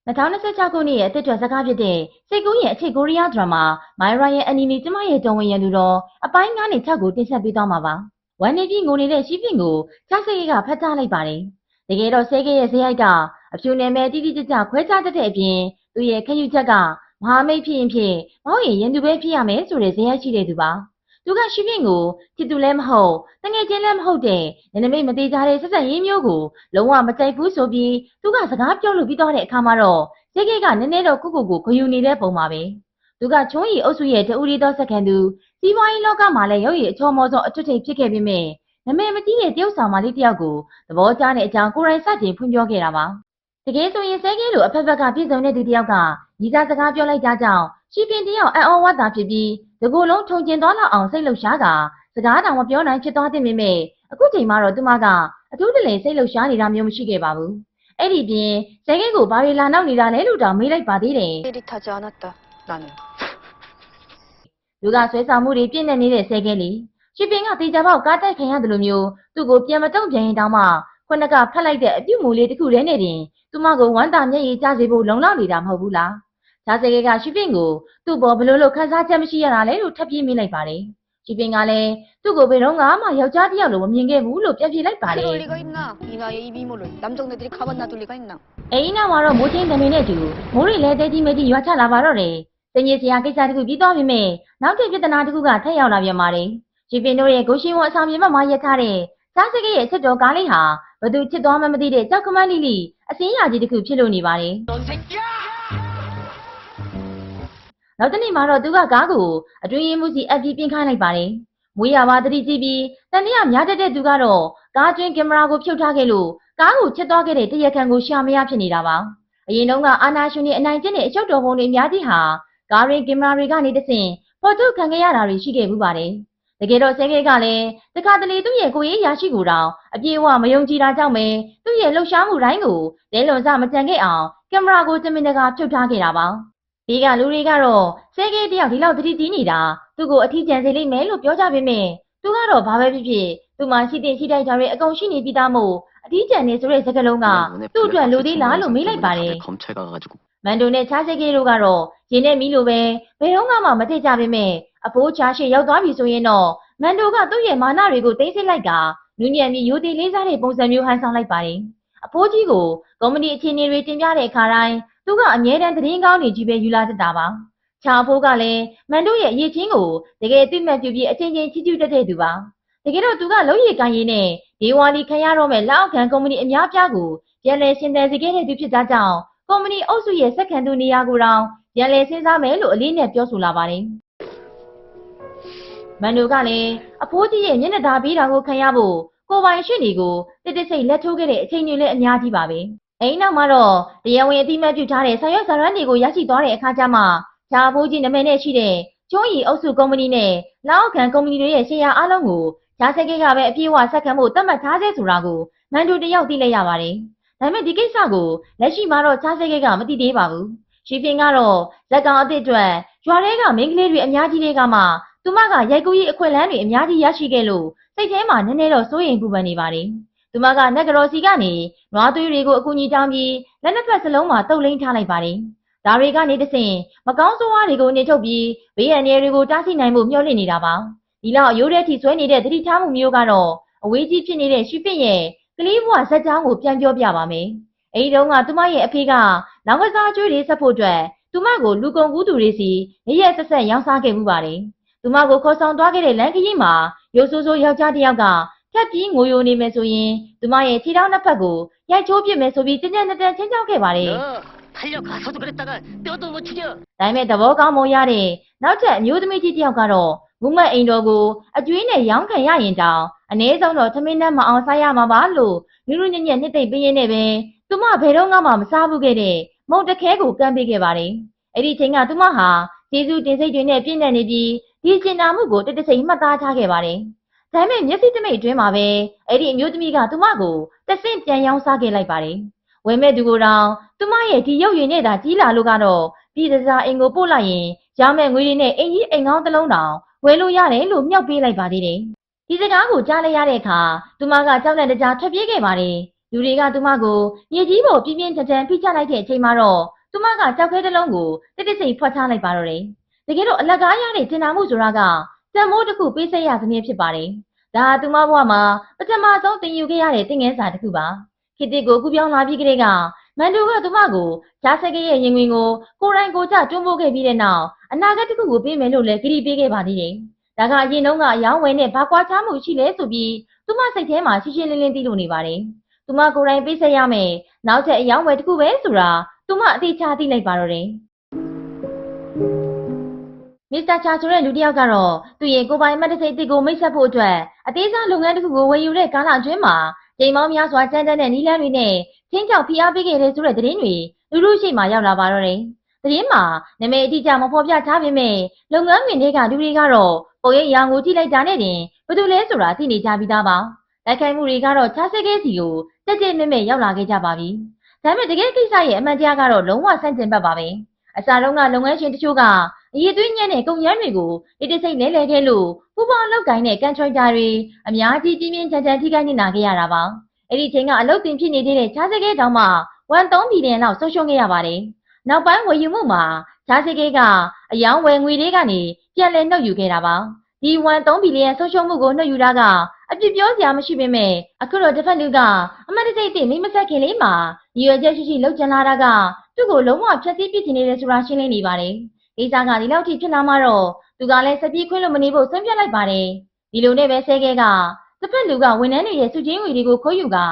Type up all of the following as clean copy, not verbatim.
2026 ခုနှစ်ရဲ့အသစ်ထွက်စကားဖြစ်တဲ့စိတ်ကူးရဲ့အခြေကိုရီးယားဒရမာ My Ryan Anime ကျမရဲ့တော်ဝင်ရန်သူတော်အပိုင်း9နဲ့6ကိုတင်ဆက်ပေးသွားမှာပါ။ဝမ်နေပြည်ငိုနေတဲ့ရှိဖင်ကိုချားစိတ်ကဖတ်ကြားလိုက်ပါတယ်။တကယ်တော့ဆဲကရဲ့ဇယိုက်ကအဖြူနယ်မဲ့တိတိကျကျခွဲခြားတတ်တဲ့အပြင်သူ့ရဲ့ခရူချက်ကမဟာမိတ်ဖြစ်ရင်ဖြစ်မောင်ရင်ရန်သူပဲဖြစ်ရမယ်ဆိုတဲ့ဇယိုက်ရှိတဲ့သူပါ။သူကရှိဖင်ကိုချစ်သူလည်းမဟုတ်တငယ်ချင်းလည်းမဟုတ်တဲ့နနမိတ်မသေးကြတဲ့ဆက်ဆက်ရင်းမျိုးကိုလုံးဝမကြိုက်ဘူးဆိုပြီးသူကစကားပြောလို့ပြီးသွားတဲ့အခါမှာတော့ဇေကေကနည်းနည်းတော့ကိုဂယူနေတဲ့ပုံပါပဲသူကချုံးရီအုပ်စုရဲ့တူရီသောစက္ကန့်သူစီးပွားရေးလောကမှာလည်းရုပ်ရည်အချောမောဆုံးအထွတ်ထိပ်ဖြစ်ခဲ့ပေမဲ့နမဲမကြီးတဲ့တရုတ်ဆောင်မလေးတယောက်ကိုသဘောကျတဲ့အကြောင်းကိုယ်တိုင်စတင်ဖွင့်ပြောခဲ့တာပါတကယ်ဆိုရင်ဇေကေလိုအဖက်ဖက်ကပြည်စုံတဲ့သူတယောက်ကညီစားစကားပြောလိုက်တာကြောင့်ရှိပင်တယောက်အံ့ဩဝါဒဖြစ်ပြီးဒီကိုယ်လုံးထုံကျင်သွားလောက်အောင်စိတ်လှုပ်ရှားကစကားတောင်မပြောနိုင်ဖြစ်သွားတဲ့ပေမဲ့အခုချိန်မှာတော့သူမကအထူးတလည်စိတ်လှုပ်ရှားနေတာမျိုးမရှိခဲ့ပါဘူးအဲ့ဒီပြင်ဇေကေကိုဘာတွေလာနောက်နေတာလဲလို့တောင်မေးလိုက်ပါသေးတယ်လူကဆွဲဆောင်မှုတွေပြည့်နေနေတဲ့ဇေကေလီရှိပင်ကတေချာပေါက်ကားတိုက်ခံရတယ်လို့မျိုးသူ့ကိုပြန်မတုံ့ပြန်ရင်တောင်မှခုနကဖတ်လိုက်တဲ့အပြုတ်မူလေးတစ်ခုတည်းနဲ့တင်သူမကိုဝမ်းသာမျက်ရည်ကျစေဖို့လုံလောက်နေတာမဟုတ်ဘူးလားဇာဇေကေကရှိပင်ကိုသူ့ဘောဘလို့လို့ခန်းစားချက်မရှိရတာလေလို့ထပ်ပြေးမိလိုက်ပါတယ်ရှိပင်ကလည်းသူ့ကိုဘယ်တော့မှယောက်ျားတစ်ယောက်လိုမမြင်ခဲ့ဘူးလို့ပြန်ပြေးလိုက်ပါတယ်အိမ်နောက်မှာတော့မိုးချင်းတမင်နဲ့တူမိုးရီလဲတဲကြီးမဲကြီးရွာချလာပါတော့တယ်စင်ကြီးစရာကိစ္စတခုပြီးသွားပြီမဲ့နောက်ထပ်ပြဿနာတခုကထပ်ရောက်လာပြန်ပါတယ်ရှိပင်တို့ရဲ့ဂိုရှင်ဝန်အဆောင်ပြင်မှာရက်ထားတဲ့ဇာစကေရဲ့ချက်တော်ကားလေးဟာဘသူချစ်သွားမှမသိတဲ့ကြောက်ကမန်းလိလိအစင်းရာကြီးတခုဖြစ်လို့နေပါတယ်နောက်တနေ့မှာတော့သူကကားကိုအတွင်းရင်မှုစီအပ်ပြီးပြင်ခိုင်းလိုက်ပါတယ်မွေးရပါတတိကြည့်ပြီးတန်တရားများတတ်တဲ့သူကတော့ကားကျွင်းကင်မရာကိုဖြုတ်ထားခဲ့လို့ကားကိုချစ်သွားခဲ့တဲ့တရက်ခံကိုရှာမရဖြစ်နေတာပါအရင်တုန်းကအာနာရှင်တွေအနိုင်ကျင့်တဲ့အချုပ်တော်ပုံတွေအများကြီးဟာကားရင်းကင်မရာတွေကနေတဆင့်ဖော်ထုတ်ခံခဲ့ရတာတွေရှိခဲ့မှုပါတယ်တကယ်တော့ဆဲကေကလည်းတခါတလေသူ့ရဲ့ကိုယ်ရေးရာရှိကိုတောင်အပြေအဝမယုံကြည်တာကြောင့်ပဲသူ့ရဲ့လှုပ်ရှားမှုတိုင်းကိုလဲလွန်စမကြံခဲ့အောင်ကင်မရာကိုတမင်တကာဖြုတ်ထားခဲ့တာပါဒီကလူတွေကတော့ဆဲကေတယောက်ဒီလောက်တတိတီးနေတာသူ့ကိုအထီးကျန်စေလိမ့်မယ်လို့ပြောကြပေမဲ့သူကတော့ဘာပဲဖြစ်ဖြစ်သူမှရှိတဲ့ရှိတိုက်ကြတွေအကုန်ရှိနေပြီးသားမို့အထီးကျန်နေဆိုတဲ့စကားလုံးကသူ့အတွက်လူသေးလားလို့မေးလိုက်ပါတယ်မန်ဒိုနဲ့ချားစေကေတို့ကတော့ရင်းနဲ့မီးလိုပဲဘယ်တော့မှမထည့်ကြပေမဲ့အဖိုးချားရှိရောက်သွားပြီဆိုရင်တော့မန်ဒိုကသူ့ရဲ့မာနတွေကိုသိမ်းဆည်းလိုက်ကနူးညံ့ပြီးရိုသေလေးစားတဲ့ပုံစံမျိုးဟန်ဆောင်လိုက်ပါတယ်အဖိုးကြီးကိုကော်မတီအခြေအနေတွေတင်ပြတဲ့အခါတိုင်းသူကအမြဲတမ်းသတင်းကောင်းတွေကြီးပဲယူလာတတ်တာပါချာဖိုးကလည်းမန်ဒိုရဲ့အရေးချင်းကိုတကယ်သိမှတ်ပြုပြီးအချင်းချင်းချီးကျူးတတ်တဲ့သူပါတကယ်တော့သူကလုံရည်ကိုင်းရည်နဲ့ဒေဝါလီခံရတော့မဲ့လက်အောက်ခံကုမ္ပဏီအများပြားကိုပြန်လည်ရှင်သန်စေခဲ့တဲ့သူဖြစ်တာကြောင့်ကုမ္ပဏီအုပ်စုရဲ့စက္ကန့်သူနေရာကိုတောင်ပြန်လည်စဉ်းစားမယ်လို့အလေးနဲ့ပြောဆိုလာပါတယ်မန်ဒိုကလည်းအဖိုးကြီးရဲ့မျက်နှာသာပေးတာကိုခံရဖို့ကိုပိုင်ရှိနေကိုတစ်တစ်စိတ်လက်ထိုးခဲ့တဲ့အချိန်တွေလည်းအများကြီးပါပဲအိမ်နောက်မှာတော့တရားဝင်အတိမတ်ပြုထားတဲ့ဆောင်ရွက်စာရမ်းတွေကိုရရှိသွားတဲ့အခါကျမှချာဖိုးကြီးနာမည်နဲ့ရှိတဲ့ကျွန်းရီအုပ်စုကုမ္ပဏီနဲ့လောက်ခံကုမ္ပဏီတွေရဲ့ရှယ်ယာအားလုံးကိုချာစကေကပဲအပြည့်အဝဆက်ခံဖို့သတ်မှတ်ထားစေဆိုတာကိုမန်ဒိုတယောက်သိလိုက်ရပါတယ်ဒါပေမဲ့ဒီကိစ္စကိုလက်ရှိမှာတော့ချာစကေကမသိသေးပါဘူးရှိဖင်ကတော့ဇက်ကောင်အစ်စ်အတွက်ရွာထဲကမိန်းကလေးတွေအများကြီးတွေကမှသူမကရိုက်ကူးရေးအခွင့်အလမ်းတွေအများကြီးရရှိခဲ့လို့စိတ်ထဲမှာနည်းနည်းတော့စိုးရိမ်ပူပန်နေပါတယ်သူမကနက်ကြော်စီကနေနွားသွေးတွေကိုအကူအညီတောင်းပြီးလက်နှစ်ဖက်စလုံးမှာတုပ်လိမ့်ထားလိုက်ပါတယ်ဒါတွေကနေတဆင့်မကောင်းဆိုးဝါးတွေကိုနှိထုတ်ပြီးဘေးရန်တွေကိုတားဆီးနိုင်မှုမျှော်လင့်နေတာပါဒီလောက်ရိုးတဲ့ထိဆွဲနေတဲ့သတိထားမှုမျိုးကတော့အဝေးကြီးဖြစ်နေတဲ့ရှိဖင့်ရဲ့ကလေးဘဝဇက်ကြောင်းကိုပြန်ပြောပြပါမယ်အဲဒီတုန်းကသူမရဲ့အဖေကလောင်ကစားကျွေးတွေဆက်ဖို့အတွက်သူမကိုလူကုန်ကူးသူတွေစီရရက်ဆက်ဆက်ရောင်းစားခဲ့မှုပါတယ်သူမကိုခေါ်ဆောင်သွားခဲ့တဲ့လမ်းခရီးမှာရိုးဆိုးဆိုးယောက်ျားတစ်ယောက်ကထပ်ပြီးငိုယိုနေမယ်ဆိုရင်သူမရဲ့ခြေထောက်နှစ်ဖက်ကိုရိုက်ချိုးပစ်မယ်ဆိုပြီးကြမ်းကြမ်းတမ်းချင်းချောက်ခဲ့ပါတယ်달려가서도 그랬다가 뼈도 못 추려ဒါပေမဲ့သဘောကောင်းမရတဲ့နောက်ထပ်အမျိုးသမီးကြီးတစ်ယောက်ကတော့မူမတ်အိမ်တော်ကိုအကျွေးနဲ့ရောင်းခံရရင်တောင်အနည်းဆုံးတော့သမင်းနဲ့မအောင်စားရမှာပါလို့နူးနူးညံ့ညံ့နှစ်သိမ့်ပေးရင်းနဲ့ပဲသူမဘယ်တော့မှမစားဘူးခဲ့တဲ့မုံတခဲကိုကမ်းပေးခဲ့ပါတယ်အဲ့ဒီချိန်ကသူမဟာကျေးဇူးတင်စိတ်တွေနဲ့ပြည့်နေနေပြီးဒီကျင်နာမှုကိုတတစိတ်မှတ်သားထားခဲ့ပါတယ်ဒါပေမဲ့မျက်စိတမိတ်အတွင်းမှာပဲအဲ့ဒီအမျိုးသမီးကသူမကိုတဆင့်ပြန်ရောင်းစားခဲ့လိုက်ပါတယ်ဝယ်မဲ့သူကိုတောင်သူမရဲ့ဒီရုပ်ရည်နဲ့သာကြီးလာလို့ကတော့ပြည်စစားအိမ်ကိုပို့လိုက်ရင်ရမယ့်ငွေတွေနဲ့အိမ်ကြီးအိမ်ကောင်းတစ်လုံးတောင်ဝယ်လို့ရတယ်လို့မြောက်ပေးလိုက်ပါသေးတယ်ဒီစကားကိုကြားလိုက်ရတဲ့အခါသူမကကြောက်လန့်တကြားထွက်ပြေးခဲ့ပါတယ် လူတွေကသူမကိုမြေကြီးပေါ်ပြင်းပြင်းထန်ထန်ဖိချလိုက်တဲ့အချိန်မှာတော့သူမကကြောက်ခဲတစ်လုံးကိုတိတ်တိတ်ဆိတ်ဖွက်ချလိုက်ပါတော့တယ်။တကယ်တော့အလကားရတဲ့တင်နာမှုဆိုတာကစံမိုးတစ်ခုပေးဆက်ရစမြဲဖြစ်ပါတယ်။ဒါသူမဘဝမှာပထမဆုံးသင်ယူခဲ့ရတဲ့သင်ခန်းစာတစ်ခုပါ။ခေတ်တစ်ကိုကူပြောင်းလာပြီးကတည်းကမန်တူကသူမကိုဂျာဆက်ကရဲ့ရင်ဝင်ကိုကိုယ်တိုင်ကိုကျတွန်းပို့ခဲ့ပြီးတဲ့နောက်အနာဂတ်တစ်ခုကိုပေးမယ်လို့လည်းကတိပေးခဲ့ပါသေးတယ်။ဒါကအရင်တုန်းကအယောင်းဝယ်နဲ့ဘာကွာချမှုရှိလဲဆိုပြီးသူမစိတ်ထဲမှာရှင်းရှင်းလင်းလင်းသိလို့နေပါတယ်။သူမကိုယ်တိုင်ပေးဆက်ရမယ်။နောက်ထပ်အယောင်းဝယ်တစ်ခုပဲဆိုတာသူမအသေးချာသိလိုက်ပါတော့တယ်။မစ္စတာချာဆိုတဲ့လူတစ်ယောက်ကတော့သူ့ရဲ့ကိုယ်ပိုင်မတ်တစိတ်တစ်ကိုမိတ်ဆက်ဖို့အတွက်အသေးစားလုပ်ငန်းတစ်ခုကိုဝယ်ယူတဲ့ကာလအတွင်းမှာချိန်ပေါင်းများစွာကြမ်းတမ်းတဲ့နီလန်းတွေနဲ့ချင်းချောက်ဖိအားပေးခဲ့တဲ့ဆိုတဲ့သတင်းတွေလူရှိမှရောက်လာပါတော့တယ်။သတင်းမှာနာမည်အတိအကျမဖော်ပြထားပေမဲ့လုပ်ငန်းဝင်တွေကလူတွေကတော့ပုံရိပ်ရောင်ကိုကြည့်လိုက်တာနဲ့တင်ဘယ်သူလဲဆိုတာသိနေကြပြီးသားပါ။တိုက်ခိုက်မှုတွေကတော့ချားစဲခဲစီကိုတက်တက်မဲ့မဲ့ရောက်လာခဲ့ကြပါပြီ။ဒါပေမဲ့တကယ်ကိစ္စရဲ့အမှန်တရားကတော့လုံးဝဆန့်ကျင်ဘက်ပါပဲ။အစားလုံးကလုပ်ငန်းရှင်တချို့ကအရေးသွေးညံ့တဲ့ကုန်ရမ်းတွေကိုတိတိစိတ်လဲလှယ်ခဲ့လို့ပူပေါင်းလောက်ကိုင်းတဲ့ကန်ထရိုက်တာတွေအများကြီးပြင်းပြင်းထန်ထန်ထိခိုက်နေတာခဲ့ရတာပါ။အဲ့ဒီချိန်ကအလုတ်တင်ဖြစ်နေသေးတဲ့ချားစဲခဲတောင်မှ1.3 ဘီလီယံလောက်ဆုံးရှုံးခဲ့ရပါတယ်။နောက်ပိုင်းဝယ်ယူမှုမှာချားစဲခဲကအယောင်းဝယ်ငွေတွေကနေပြန်လည်နှုတ်ယူခဲ့တာပါ။ဒီ1.3 ဘီလီယံဆုံးရှုံးမှုကိုနှုတ်ယူတာကအပြစ်ပြောစရာမရှိပေမဲ့အခုတော့တစ်ဖက်လူကအမှတ်တစိတ်သိမိမဆက်ခင်လေးမှာရည်ရွယ်ချက်ရှိရှိလှုပ်ချင်လာတာကသူ့ကိုလုံးဝဖျက်ဆီးပစ်ချင်နေတယ်ဆိုတာရှင်းလင်းနေပါတယ်။ကိစ္စကဒီလောက်ထိဖြစ်လာမှတော့သူကလည်းစပြေးခွင့်လို့မနေဖို့ဆုံးဖြတ်လိုက်ပါတယ်။ဒီလိုနဲ့ပဲဆဲခဲကတစ်ဖက်လူကဝန်ထမ်းတွေရဲ့စုချင်းငွေတွေကိုခိုးယူက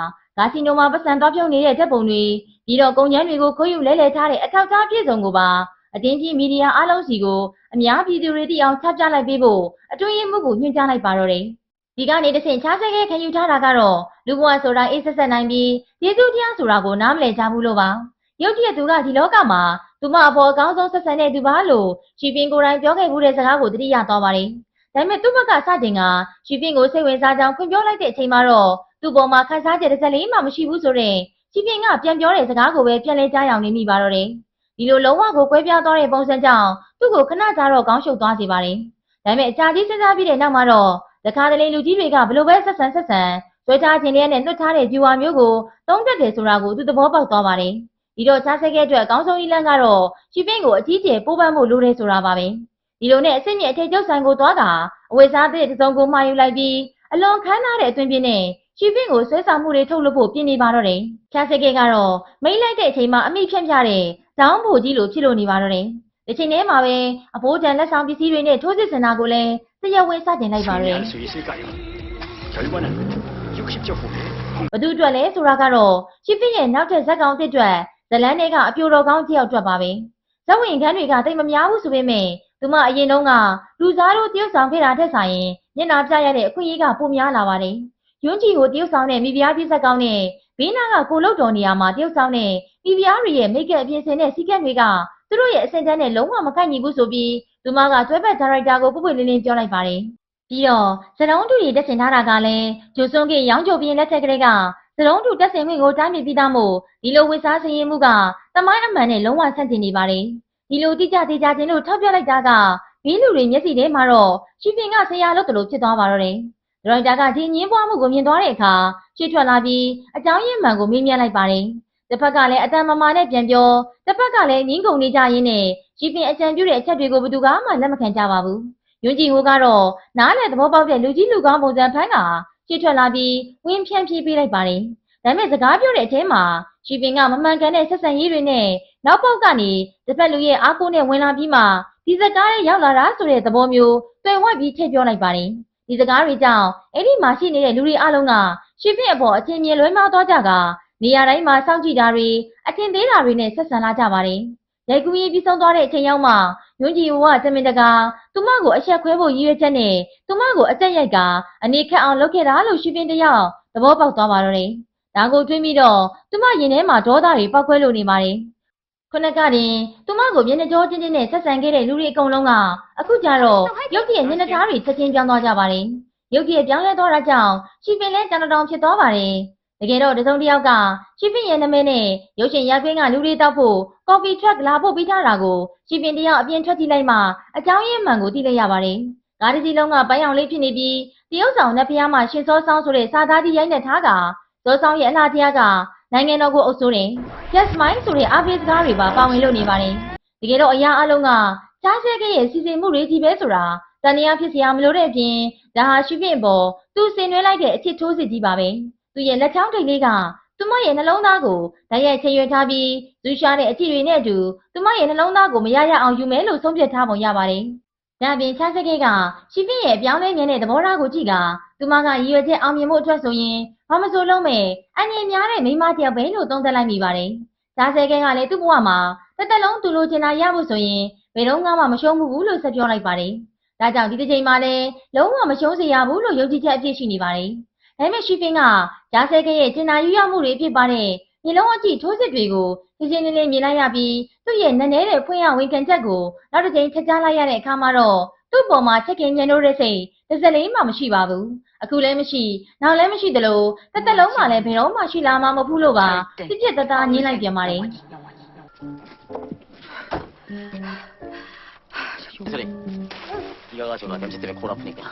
ာစီနိုမှာပတ်စံသွားပြုံးနေတဲ့တပ်ပုံတွေပြီးတော့ကုန်ကျန်းတွေကိုခိုးယူလဲလှယ်ထားတဲ့အထောက်အထားပြည့်စုံကိုပါအတင်းကြီးမီဒီယာအားလုံးစီကိုအများပြည်သူတွေသိအောင်ချပြလိုက်ပေးဖို့အတွင်းရေးမှုကိုညွှန်ကြားလိုက်ပါတော့တယ်။ဒီကနေတစ်ဆင့်ချားစဲခဲခံယူထားတာကတော့လူဘဝဆိုတာအေးဆက်ဆက်နိုင်ပြီးကျေးဇူးတရားဆိုတာကိုနားမလည်ကြဘူးလို့ပါ။ရုပ်တရက်သူကဒီလောကမှာသူမအပေါ်အကောင်းဆုံးဆက်ဆံတဲ့သူပါလို့ရှီပင်ကိုယ်တိုင်ပြောခဲ့မှုတဲ့စကားကိုသတိရသွားပါတယ်။ဒါပေမဲ့သူ့ဘက်ကစတင်ကရှီပင်ကိုစိတ်ဝင်စားကြောင်းဖွင့်ပြောလိုက်တဲ့အချိန်မှာတော့သူ့ပေါ်မှာခန်းစားချက်တစ်စက်လေးမှမရှိဘူးဆိုတဲ့ရှီပင်ကပြန်ပြောတဲ့စကားကိုပဲပြန်လဲကြားအောင်နေမိပါတော့တယ်။ဒီလိုလုံးဝကိုကွဲပြားသွားတဲ့ပုံစံကြောင့်သူ့ကိုခဏကြာတော့ကောင်းရှုပ်သွားစေပါတယ်။ဒါပေမဲ့အကြာကြီးစဉ်းစားပြီးတဲ့နောက်မှာတော့တခါတလေလူကြီးတွေကဘလို့ပဲဆက်ဆံဆွဲထားခြင်းလေးနဲ့လွတ်ထားတဲ့ viewer မျိုးကိုသုံးတတ်တယ်ဆိုတာကိုသူသဘောပေါက်သွားပါတယ်။ဒီတော့ချားစဲခဲအတွက်အကောင်းဆုံးနည်းလမ်းကတော့ရှီပင်ကိုအကြီးကျယ်ပိုးပန်းမှုလိုတယ်ဆိုတာပါပဲ။ဒီလိုနဲ့အစ်မြင့်အထည်ချုပ်ဆိုင်ကိုသွားတာအဝယ်စားတဲ့တစ်စုံကိုမှာယူလိုက်ပြီးအလွန်ခမ်းနားတဲ့အသွင်ပြင်းနဲ့ရှီပင်ကိုဆွဲဆောင်မှုတွေထုတ်လုပ်ဖို့ပြင်နေပါတော့တယ်။ချားစဲခဲကတော့မိတ်လိုက်တဲ့အချိန်မှာအမိဖြန့်ပြတဲ့ဒေါင်းဘူကြီးလိုဖြစ်လို့နေပါတော့တယ်။ဒီချိန်ထဲမှာပဲအဖိုးတန်လက်ဆောင်ပစ္စည်းတွေနဲ့ထိုးစစ်ဆင်တာကိုလည်းသရဝင်းစတင်လိုက်ပါတော့တယ်။ဘသူအတွက်လဲဆိုတာကတော့ရှီပင်ရဲ့နောက်ထပ်ဇက်ကောင်တစ်အတွက်ဇလန်းတွေကအပြိုတော်ကောင်းတစ်ယောက်အတွက်ပါပဲ။ဇက်ဝင်ခန်းတွေကတိတ်မများဘူးဆိုပေမဲ့သူမအရင်တုန်းကလူစားတို့တရုတ်ဆောင်ခဲ့တာထက်ဆိုင်ရင်မျက်နှာပြရတဲ့အခွင့်အရေးကပိုများလာပါတယ်။ယွန်းချီကိုတရုတ်ဆောင်တဲ့မိဖုရားပြည့်စက်ကောင်းနဲ့ဘေးနားကကိုလုတ်တော်နေရာမှာတရုတ်ဆောင်တဲ့မိဖုရားတွေရဲ့မိတ်ကပ်အပြင်ဆင်တဲ့စီကက်တွေကသူတို့ရဲ့အစင်တန်းနဲ့လုံးဝမကိုက်ညီဘူးဆိုပြီးသူမကတွဲဘက်ဒါရိုက်တာကိုပုပ်ပွေလင်းလင်းပြောလိုက်ပါတယ်။ပြီးတော့စလုံးတူတွေတက်ဆင်ထားတာကလည်းဂျိုစွန်ကရောင်းချိုပြင်းလက်ထက်ကလေးကစလုံးတူတက်ဆင်ခွင့်ကိုတိုင်းပြည်ပြီးသားမို့ဒီလိုဝစ်စားစရင်မှုကသမိုင်းအမှန်နဲ့လုံးဝဆန့်ကျင်နေပါတယ်။ဒီလိုတိကျသေးကြခြင်းလို့ထောက်ပြလိုက်တာကဘေးလူတွေမျက်စိထဲမှာတော့ရှီပင်ကဆရာလို့တလို့ဖြစ်သွားပါတော့တယ်။ဒရိုက်တာကဒီညင်းပွားမှုကိုမြင်သွားတဲ့အခါရှေ့ထွက်လာပြီးအကြောင်းရင်းမှန်ကိုမေးမြန်းလိုက်ပါတယ်။တစ်ဖက်ကလည်းအတန်မမာနဲ့ပြန်ပြောတစ်ဖက်ကလည်းငင်းကုန်နေကြရင်းနဲ့ရှီပင်အကြံပြုတဲ့အချက်တွေကိုဘယ်သူမှလက်မခံကြပါဘူး။ယွန်းကြည်ဟိုကတော့နားနဲ့သဘောပေါက်တဲ့လူကြီးလူကောင်းပုံစံဖမ်းကရှေ့ထွက်လာပြီးဝင်းဖြန့်ပြေးပေးလိုက်ပါတယ်။ဒါပေမဲ့စကားပြောတဲ့အထဲမှာရှီပင်ကမမှန်ကန်တဲ့ဆက်ဆံရေးတွေနဲ့နောက်ပေါက်ကနေတစ်ဖက်လူရဲ့အားကိုးနဲ့ဝင်လာပြီးမှဒီစကားရဲ့ရောက်လာတာဆိုတဲ့သဘောမျိုးတွေ့ဝိုက်ပြီးထည့်ပြောလိုက်ပါတယ်။ဒီစကားတွေကြောင့်အဲ့ဒီမှာရှိနေတဲ့လူတွေအလုံးကရှီပင်အပေါ်အထင်မြင်လွဲမှားသွားကြကနေရာတိုင်းမှာစောင့်ကြည့်တာတွေအထင်သေးတာတွေနဲ့ဆက်ဆံလာကြပါတယ်။ရိုက်ကူးရေးပြီးဆုံးသွားတဲ့အချိန်ရောက်မှယွန်းဂျီဝါတမင်တကာသူမကိုအဆက်ခွဲဖို့ရည်ရွယ်ချက်နဲ့သူမကိုအကြက်ရိုက်ကာအနေခက်အောင်လုပ်ခဲ့တာလို့ရှီပင်တယောက်သဘောပေါက်သွားပါတော့တယ်။ဒါကိုတွေးပြီးတော့သူမရင်ထဲမှာဒေါသတွေပောက်ခွဲလို့နေပါတယ်။ခုနကတင်သူမကိုမျက်နှာကြောချင်းချင်းနဲ့ဆက်ဆံခဲ့တဲ့လူတွေအကုန်လုံးကအခုကျတော့ရုပ်တရက်မျက်နှာသားတွေချက်ချင်းပြောင်းသွားကြပါတယ်။ရုပ်တရက်ပြောင်းလဲသွားတာကြောင့်ရှီပင်လည်းတန်တောင်ဖြစ်သွားပါတယ်။တကယ်တော့တစုံတစ်ယောက်ကရှီပင်ရဲ့နာမည်နဲ့ရုပ်ရှင်ရိုက်ခွင်းကလူတွေတောက်ဖို့ကော်ဖီထရက်လာဖို့ပြီးထားတာကိုရှီပင်တယောက်အပြင်ထွက်ကြည့်လိုက်မှအကြောင်းရင်းမှန်ကိုသိလိုက်ရပါတယ်။ကားတစ်စီးလုံးကပန်းရောင်လေးဖြစ်နေပြီးတရုတ်ဆောင်နဲ့ဖျားမှရှင်စောဆောင်ဆိုတဲ့စာသားကြီးရိုက်နှက်ထားကဇ ဇော်ဆောင်ရဲ့အလားတရားကနိုင်ငံတော်ကိုအုပ်စိုးတယ်။ Just Mine ဆိုတဲ့အားပေးစကားတွေပါပါဝင်လို့နေပါတယ်။တကယ်တော့အရာအလုံးကကြားဆဲခဲ့ရဲ့စီစဉ်မှုတွေကြီးပဲဆိုတာတန်တရားဖြစ်စရာမလိုတဲ့အပြင်ဒါဟာရှိဖြင့်ပေါ်သူဆင်နွှဲလိုက်တဲ့အချစ်ထိုးစစ်ကြီးပါပဲ။သူရဲ့လက်ချောင်းထိပ်လေးကသူမရဲ့နှလုံးသားကိုဓာတ်ရိုက်ချိန်ရွယ်ထားပြီးဇူရှာတဲ့အကြည့်တွေနဲ့အတူသူမရဲ့နှလုံးသားကိုမရရအောင်ယူမယ်လို့ဆုံးဖြတ်ထားပုံရပါတယ်။ဒါပြင်ချမ်းစကေးကရှိဖြင့်ရဲ့အပြောင်းလဲမြန်တဲ့သဘောထားကိုကြည့်ကသူမကရည်ရွယ်ချက်အောင်မြင်မှုအတွက်ဆိုရင်ဘာမဆိုလုံးမဲ့အငြင်းများတဲ့မိန်းမတယောက်ပဲလို့သုံးသပ်လိုက်မိပါတယ်။ချမ်းစကေးကလည်းသူ့ဘဝမှာတစ်သက်လုံးသူလိုချင်တာရဖို့ဆိုရင်ဘယ်တော့မှမရှုံးဘူးလို့ဆက်ပြောလိုက်ပါတယ်။ဒါကြောင့်ဒီတစ်ချိန်မှာလည်းလုံးဝမရှုံးစေရဘူးလို့ယုံကြည်ချက်အပြည့်ရှိနေပါတယ်။ဒါပေမဲ့ရှိဖင်းကကြားဆဲကရဲ့ကျင်နာယူရမှုတွေဖြစ်ပါတဲ့ဒီလုံးအကြည့်ထိုးစစ်တွေကိုရှင်းရှင်းလင်းလင်းမြင်လိုက်ရပြီးသူ့ရဲ့နက်နဲတဲ့ဖွင့်ရဝန်ခံချက်ကိုနောက်တစ်ချိန်ထပ်ကြားလိုက်ရတဲ့အခါမှာတော့သူ့ပေါ်မှာချက်ခင်မြန်လို့တဲ့စိတ်တစ်စက်လေးမှမရှိပါဘူး။အခုလည်းမရှိနောက်လည်းမရှိသလိုတစ်သက်လုံးမှလည်းဘယ်တော့မှရှိလာမှာမဟုတ်ဘူးလို့ပါပြစ်ပြစ်တသားညင်းလိုက်ပြန်ပါတယ်။ 소리 네가 가져가 냄새 때문에 골 아프니까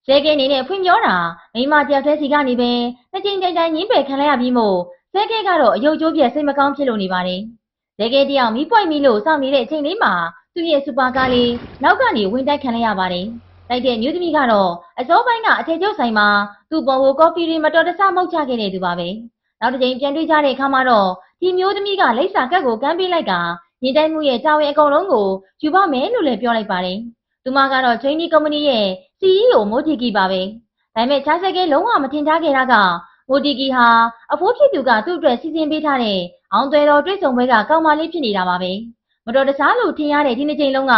ဇဲကဲနေနဲ့ဖွင့်ပြောတာမိမတယောက်တည်းစီကနေပဲနှစ်ချိန်တိုင်တိုင်ညင်းပယ်ခံလိုက်ရပြီးမို့ဇဲကဲကတော့အယုတ်ကျိုးပြက်စိတ်မကောင်းဖြစ်လို့နေပါတယ်ဇဲကဲတယောက်မီးပွိုက်မီလို့စောင့်နေတဲ့အချိန်လေးမှာသူ့ရဲ့စူပါကားလေးနောက်ကနေဝင်တိုက်ခံလိုက်ရပါတယ်တိုက်တဲ့မျိုးသမီးကတော့အစောပိုင်းကအထည်ချုပ်ဆိုင်မှာသူ့ပေါ်ကိုကော်ဖီတွေမတော်တဆမှုတ်ချခဲ့တဲ့သူပါပဲနောက်တစ်ချိန်ပြန်တွေ့ကြတဲ့အခါမှာတော့ဒီမျိုးသမီးကလိပ်စာကတ်ကိုကမ်းပေးလိုက်ကညီတိုင်းမှုရဲ့တာဝန်အကုန်လုံးကိုယူပါမယ်လို့လည်းပြောလိုက်ပါတယ်။သူမကတော့ချိန်နီကုမ္ပဏီရဲ့ CEO မိုတီကီပါပဲ။ဒါပေမဲ့ချားဆက်ကဲလုံးဝမထင်ရှားခဲ့တာကမိုတီကီဟာအဖိုးဖြစ်သူကသူ့အတွက်စီစဉ်ပေးထားတဲ့အောင်သွဲတော်တွေ့ဆုံပွဲကကောင်းမလေးဖြစ်နေတာပါပဲ။မတော်တဆလို့ထင်ရတဲ့ဒီနှစ်ချိန်လုံးက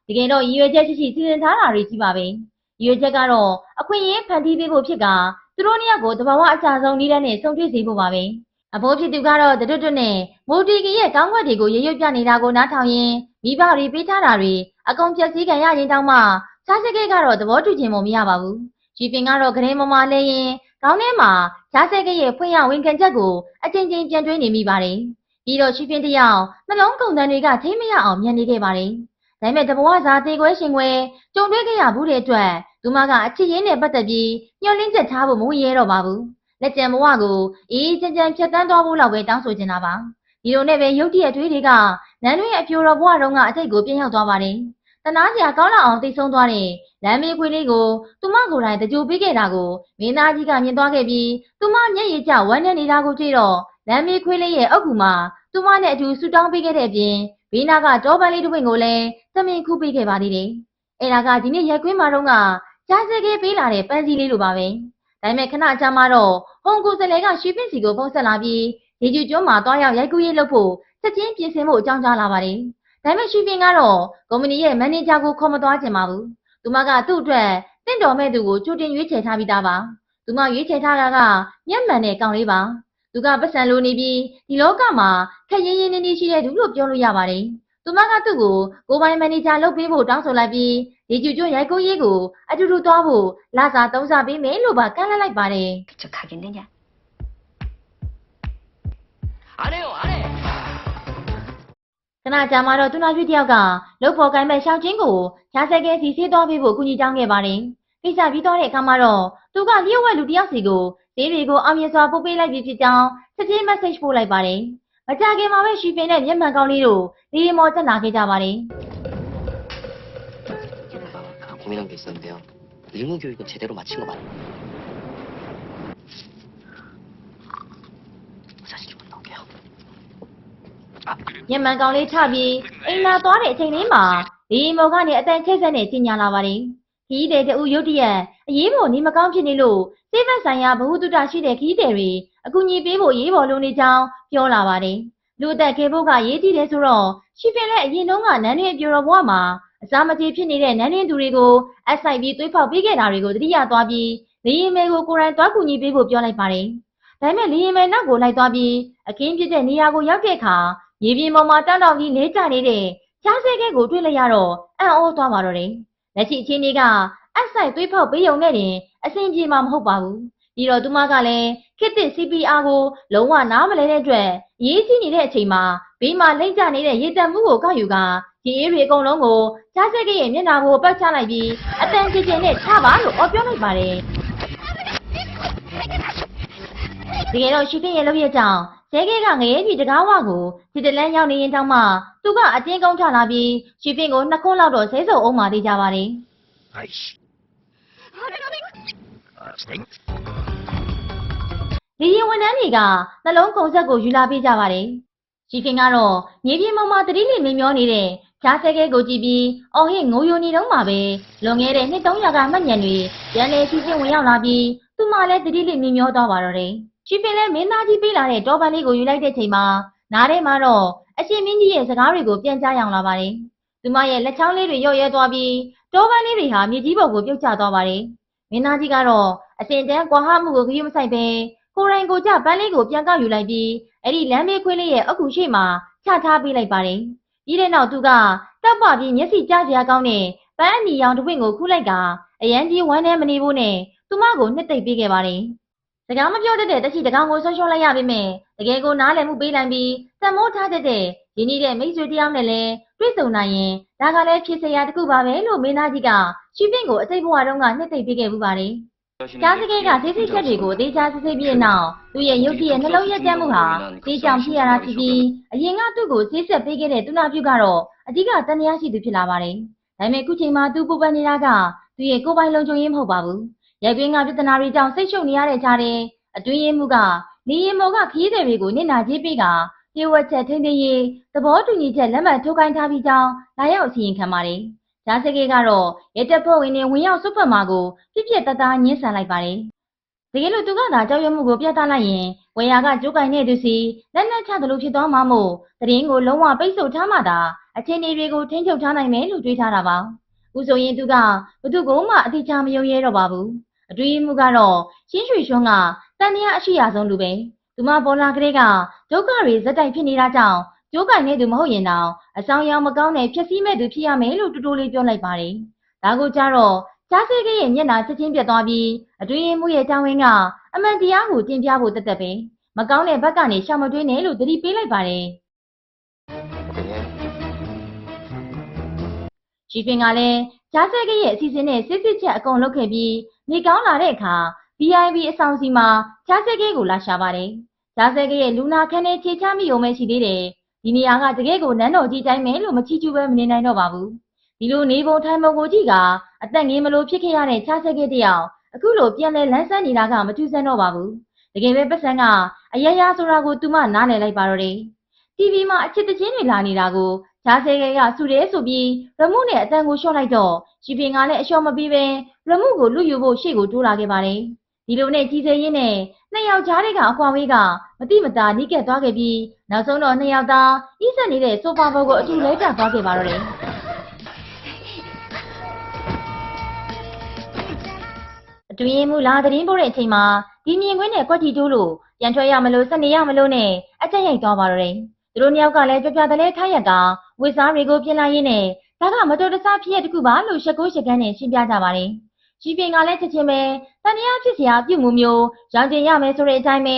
တကယ်တော့ရည်ရွယ်ချက်ရှိရှိစီစဉ်ထားတာတွေကြီးပါပဲ။ရည်ရွယ်ချက်ကတော့အခွင့်အရေးဖန်တီးပေးဖို့ဖြစ်ကသူတို့နှစ်ယောက်ကိုတဘာဝအချဆုံးနည်းလမ်းနဲ့ဆုံတွေ့စေဖို့ပါပဲ။အဖိုးဖြစ်သူကတော့တွတ်နဲ့မိုတီကီရဲ့ကောင်းွက်တွေကိုရရွတ်ပြနေတာကိုနားထောင်ရင်းမိဘတွေပေးထားတာတွေအကုန်ဖြည့်ဆည်းခံရရင်တောင်မှချားစကဲကတော့သဘောတူခြင်းမရပါဘူး။ဂျီပင်ကတော့ဂရင်မမလဲရင်ခေါင်းထဲမှာချားစကဲရဲ့ဖွင့်ရဝန်ခံချက်ကိုအချင်းချင်းပြန်တွေးနေမိပါတယ်။ပြီးတော့ဂျီပင်တယောက်နှလုံးကုန်တန်တွေကထိမရအောင်မြန်နေခဲ့ပါတယ်။ဒါပေမဲ့တဘဝစာသေးခွဲရှင်ခွဲကြုံတွေ့ခဲ့ရဘူးတဲ့အတွက်သူမကအချစ်ရင်းနဲ့ပတ်သက်ပြီးညှော်လင့်ချက်ထားဖို့မဝင်ရတော့ပါဘူး။လက်ကျန်ဘဝကိုအေးချမ်းချမ်းဖြတ်တန်းသွားဖို့လောက်ပဲတောင်းဆိုချင်တာပါဒီလိုနဲ့ပဲရုတ်တရက်အတွေးတွေကနန်းတွင်းအပြိုတော်ဘဝတုန်းကအတိတ်ကိုပြန်ရောက်သွားပါတယ်တနာစရာကောင်းလောက်အောင်သိဆုံးသွားတဲ့လမ်းမေးခွေးလေးကိုသူမကိုယ်တိုင်တကြိုပေးခဲ့တာကိုမင်းသားကြီးကမြင်သွားခဲ့ပြီးသူမမျက်ရည်ကျဝမ်းနဲ့နေတာကိုကြည့်တော့လမ်းမေးခွေးလေးရဲ့အုတ်ကူမှာသူမနဲ့အတူဆူတောင်းပေးခဲ့တဲ့အပြင်ဘေးနာကတောပန်းလေးတစ်ပွင့်ကိုလည်းသမင်ခုပေးခဲ့ပါသေးတယ်အဲ့ဒါကဒီနေ့ရက်ကွင်းမှာတော့ကကြားစဲခဲပေးလာတဲ့ပန်းစည်းလေးလိုပါပဲဒါပေမဲ့ခဏကြာမှတော့ဟုံကိုစလဲကရွှေပင့်စီကိုဖုံးဆက်လာပြီးရေကျူကျွန်းမှာတွားရောက်ရိုက်ကူးရေးလုပ်ဖို့ချက်ချင်းပြင်ဆင်ဖို့အကြောင်းကြားလာပါတယ်။ဒါပေမဲ့ရွှေပင့်ကတော့ကုမ္ပဏီရဲ့မန်နေဂျာကိုခေါ်မသွားချင်ပါဘူး။သူမကသူ့အတွက်တင့်တော်မဲ့သူကိုကြိုတင်ရွေးချယ်ထားပြီးသားပါ။သူမရွေးချယ်ထားတာကမျက်မှန်တဲ့ကောင်လေးပါ။သူကပတ်စံလိုနေပြီးဒီလောကမှာခက်ရင်းရင်းနေနေရှိတဲ့သူလို့ပြောလို့ရပါတယ်။သူမကသူ့ကိုကိုပိုင်မန်နေဂျာလုပ်ပေးဖို့တောင်းဆိုလိုက်ပြီးရေကျူကျွန်းရိုက်ကူးရေးကိုအတူတူသွားဖို့လာစာသုံးစာပေးမယ်လို့ပါကမ်းလှမ်းလိုက်ပါတယ်။ 그쵸 가겠느냐? 안 해요 안 해. ခဏကြာမှတော့သူနာပြုတယောက်ကလုတ်ဖော်ကိုင်းမဲ့ရှောင်းချင်းကိုရှားဆက်ကဲစီဆေးသွားပေးဖို့အကူအညီတောင်းခဲ့ပါတယ်။ကိစ္စပြီးသွားတဲ့အခါမှာတော့သူကလျှို့ဝှက်လူတယောက်စီကိုဈေးတွေကိုအောင်မြင်စွာပို့ပေးလိုက်ပြီးဖြစ်ကြောင်းချက်ချင်း message ပို့လိုက်ပါတယ်။မကြခင်မှာပဲရွှေပင်နဲ့မျက်မှန်ကောင်းလေးတို့ဒီမော်တက်လာခဲ့ကြပါတယ်။ 고민한 게 있었는데요. 의무 교육은 제대로 마친 거 맞나요? 자신 좀 나올게요. မျက်မှန်ကောင်းလေးချပြီးအိမ်လာသွားတဲ့အချိန်လေးမှာဒီမော်ကနေအတန်ချိတ်ဆက်နဲ့ကြီးညာလာပါတယ်။ခီးတဲ့တူရုတ်တရက်အရေးပေါ်နေမကောင်းဖြစ်နေလို့စေဘက်ဆိုင်ရာဘ ഹു တုတရှိတဲ့ခီးတဲ့တွေအကူအညီပေးဖို့အရေးပေါ်လိုနေကြောင်းပြောလာပါတယ်။လူအသက်ခေဖို့ကရေးကြည့်တယ်ဆိုတော့ရှိပင်လည်းအရင်တုန်းကနန်းတွင်းအပြိုတော်ဘဝမှာအစာမကြေဖြစ်နေတဲ့နန်းတွင်းသူတွေကိုအဆိုင်ပြီးသွေးဖောက်ပေးခဲ့တာတွေကိုတတိယသွားပြီးလေရင်မဲကိုကိုယ်တိုင်သွားကူညီပေးဖို့ပြောလိုက်ပါတယ်။ဒါပေမဲ့လေရင်မဲနောက်ကိုလိုက်သွားပြီးအခင်းဖြစ်တဲ့နေရာကိုရောက်တဲ့အခါရေပြင်ပေါ်မှာတောက်တောက်ကြီးလဲကျနေတဲ့ချားဆဲခဲကိုတွေ့လိုက်ရတော့အံ့ဩသွားပါတော့တယ်။လက်ရှိအချင်းကြီးကအဆိုင်သွေးဖောက်ပေးုံနဲ့တင်အဆင်ပြေမှာမဟုတ်ပါဘူး။ပြီးတော့သူမကလည်းခစ်တစ် CPR ကိုလုံးဝနားမလဲတဲ့အတွက်အရေးကြီးနေတဲ့အချိန်မှာဘေးမှာလိမ့်ကျနေတဲ့ရေတံမှုကိုကောက်ယူကဒီအေးတွေအကုန်လုံးကိုချားဆဲခဲရဲ့မျက်နှာကိုပတ်ချလိုက်ပြီးအတန်ကြင်ကြင်နဲ့ချပါလို့အော်ပြောလိုက်ပါတယ်။ တကယ်တော့ရွှေဖင်ရဲ့လုပ်ရကြောင်းဇဲခဲကငရဲကြီးတကားဝကိုဒီတလန်းရောက်နေရင်တောင်မှသူကအတင်းကုန်းချလာပြီးရွှေဖင်ကို2ခွန်းလောက်တော့ဆဲဆုံအောင်မှသေးကြပါတယ် Nice. Stinks. ဒီရင်ဝန်ထမ်းတွေကနှလုံးကုန်ဆက်ကိုယူလာပေးကြပါတယ်ရွှေဖင်ကတော့မြေပြင်ပေါ်မှာတတိလီမင်းမျောနေတဲ့ဂျားဆဲခဲကိုကြည့်ပြီးအော်ဟစ်ငိုယိုနေတော့မှပဲလွန်ခဲ့တဲ့နှစ်300ကမှတ်ညံတွေရန်လေစီစဉ်ဝင်ရောက်လာပြီးသူမှလည်းတတိလီမင်းမျောသွားပါတော့တယ်ရွှေဖင်လည်းမင်းသားကြီးပေးလာတဲ့တောပန်းလေးကိုယူလိုက်တဲ့ချိန်မှာနားထဲမှာတော့အရှင်မင်းကြီးရဲ့စကားတွေကိုပြန်ကြားရောင်လာပါတယ်သူမရဲ့လက်ချောင်းလေးတွေရော့ရဲသွားပြီးတောပန်းလေးတွေဟာမြေကြီးပေါ်ကိုပြုတ်ကျသွားပါတယ်မင်းသားကြီးကတော့အရှင်တန်းကွာဟမှုကိုဂရုမစိုက်ပဲကိုရိုင်းကိုကြပန်းလေးကိုပြန်ကောက်ယူလိုက်ပြီးအဲ့ဒီလမ်းမေးခွေးလေးရဲ့အကူရှိမှချထားပေးလိုက်ပါတယ်ပြီးတဲ့နောက်သူကတောက်ပပြီးမျက်စိကျစရာကောင်းတဲ့ပန်းအနီရောင်တစ်ပွင့်ကိုခူးလိုက်ကအရန်ကြီးဝမ်းထဲမနေဖို့နဲ့သူမကိုနှစ်သိမ့်ပေးခဲ့ပါတယ်စကားမပြောတတ်တဲ့တချိတကောင်ကိုဆွရှောလိုက်ရပေမဲ့တကယ်ကိုနားလည်မှုပေးလိုက်ပြီးတမိုးထားတတ်တဲ့ရင်းနှီးတဲ့မိတ်ဆွေတယောက်နဲ့လည်းတွေ့ဆုံနိုင်ရင်ဒါကလည်းဖြစ်စရာတစ်ခုပါပဲလို့မင်းသားကြီးကရွှေပင့်ကိုအစိတ်ဘဝတုန်းကနှစ်သိမ့်ပေးခဲ့မှုပါတယ်ကြားစကဲကသေးစိတ်ချက်တွေကိုအသေးချာစစ်ဆေးပြီးတဲ့နောက်သူ့ရဲ့ရုပ်ကြီးရဲ့နှလုံးရက်ကြမ်းမှုဟာတေးကြောင်ဖြစ်ရတာဖြစ်ပြီးအရင်ကသူ့ကိုဆေးဆက်ပေးခဲ့တဲ့သူနာပြုကတော့အဓိကတန်တရားရှိသူဖြစ်လာပါတယ်။ဒါပေမဲ့ခုချိန်မှာသူပူပန်နေတာကသူ့ရဲ့ကိုယ်ပိုင်လုံခြုံရေးမဟုတ်ပါဘူး။ရိုက်ကွင်းကပြဿနာတွေကြောင့်စိတ်ရှုပ်နေရတဲ့ကြားထဲအတွင်းရေးမှုကနေရင်မော်ကခရီးသည်တွေကိုနစ်နာကြေးပေးကပြေဝက်ချက်ထိန်းသိမ်းရေးသဘောတူညီချက်လက်မှတ်ထိုးခိုင်းထားပြီးကြောင်းလာရောက်အစီရင်ခံပါတယ်။ဂျာစကေကတော့ရဲတပ်ဖွဲ့ဝင်တွေဝင်ရောက်ဆွတ်ဖက်မှာကိုပြစ်ပြက်တသားညှင်းဆန်လိုက်ပါတယ်။တကယ်လို့သူကသာကြောက်ရွံ့မှုကိုပြသလိုက်ရင်ဝယ်ယာကကြိုးကင်တဲ့သူစီလက်နက်ချသလိုဖြစ်သွားမှာမို့တရင်ကိုလုံးဝပိတ်ဆို့ထားမှသာအခြေအနေတွေကိုထိန်းချုပ်ထားနိုင်မယ်လို့တွေးထားတာပါ။ဦးဆိုရင်သူကဘသူကိုမှအတိအကျမယုံရဲတော့ပါဘူး။အတွင်းမှုကတော့ရှင်းရွှေရွှွန်းကတန်တရားအရှိရာဆုံးလူပဲ။သူမပေါ်လာကလေးကဒုက္ခတွေဇက်တိုက်ဖြစ်နေတာကြောင့်ကြိုးကင်နေသူမဟုတ်ရင်တော့အဆောင်ရောင်မကောင်းတဲ့ဖြစ်စည်းမဲ့သူဖြစ်ရမယ်လို့တူတူလေးပြောလိုက်ပါတယ်။ဒါကိုကြတော့ကြားစေကရဲ့မျက်နှာချက်ချင်းပြတ်သွားပြီးအတွင်းမှုရဲ့တောင်းဝင်းကအမှန်တရားကိုတင်ပြဖို့တက်တက်ပဲမကောင်းတဲ့ဘက်ကနေရှောင်မတွေးနဲ့လို့သတိပေးလိုက်ပါတယ်။ရှင်ပင်ကလည်းကြားစေကရဲ့အစီအစဉ်နဲ့စစ်စစ်ချက်အကုန်လုပ်ခဲ့ပြီးနေကောင်းလာတဲ့အခါ VIP အဆောင်စီမှာကြားစေကကိုလာရှာပါတယ်။ကြားစေကရဲ့လူနာခန်းထဲခြေချမိုံပဲရှိသေးတယ်။ဒီနေရာကတကယ်ကိုနန်းတော်ကြီးတိုင်းမယ်လို့မချီကျူးပဲမနေနိုင်တော့ပါဘူး။ဒီလိုနေပုံထိုင်ပုံကိုကြည့်ကအသက်ငယ်မလို့ဖြစ်ခဲ့ရတဲ့ချားဆက်ခဲ့တယောက်အခုလိုပြန်လဲလန်းဆန်းနေတာကမထူးဆန်းတော့ပါဘူးတကယ်ပဲပတ်စံကအယရာဆိုတာကိုသူမနားလည်လိုက်ပါတော့တယ် TV မှာအချစ်တချင်းတွေလာနေတာကိုချားဆက်ခဲ့ကဆူတယ်ဆိုပြီးရမှုနဲ့အတန်ကိုလျှော့လိုက်တော့ရှင်ပင်ကလည်းအလျှော့မပြီးပဲရမှုကိုလူယူဖို့ရှေ့ကိုတိုးလာခဲ့ပါတယ်ဒီလိုနဲ့ကြီးစဲရင်းနဲ့နှစ်ယောက်ကြားတွေကအကွာဝေးကမတိမတာနီးကပ်သွားခဲ့ပြီးနောက်ဆုံးတော့နှစ်ယောက်သားဤဆက်နေတဲ့ဆိုဖာဘောကိုအတူလဲကျသွားခဲ့ပါတော့တယ်အတွင်းမှုလာသတင်းပို့တဲ့အချိန်မှာဒီမြင်ကွင်းနဲ့ကွက်တီတိုးလို့ပြန်ထွက်ရမလို့စနေရမလို့နဲ့အကြက်ရိုက်သွားပါတော့တယ်သူတို့နှစ်ယောက်ကလည်းကြွပြတလဲထားရက်ကဝစ်စားတွေကိုပြင်လာရင်းနဲ့ဒါကမတော်တဆဖြစ်ရတခုပါလို့ရှက်ကိုရှက်ကန်းနဲ့ရှင်းပြကြပါတယ်ကြီးပင်ကလည်းချက်ချင်းပဲတန်တရားဖြစ်စရာပြုမှုမျိုးရောင်တင်ရမယ်ဆိုတဲ့အတိုင်းပ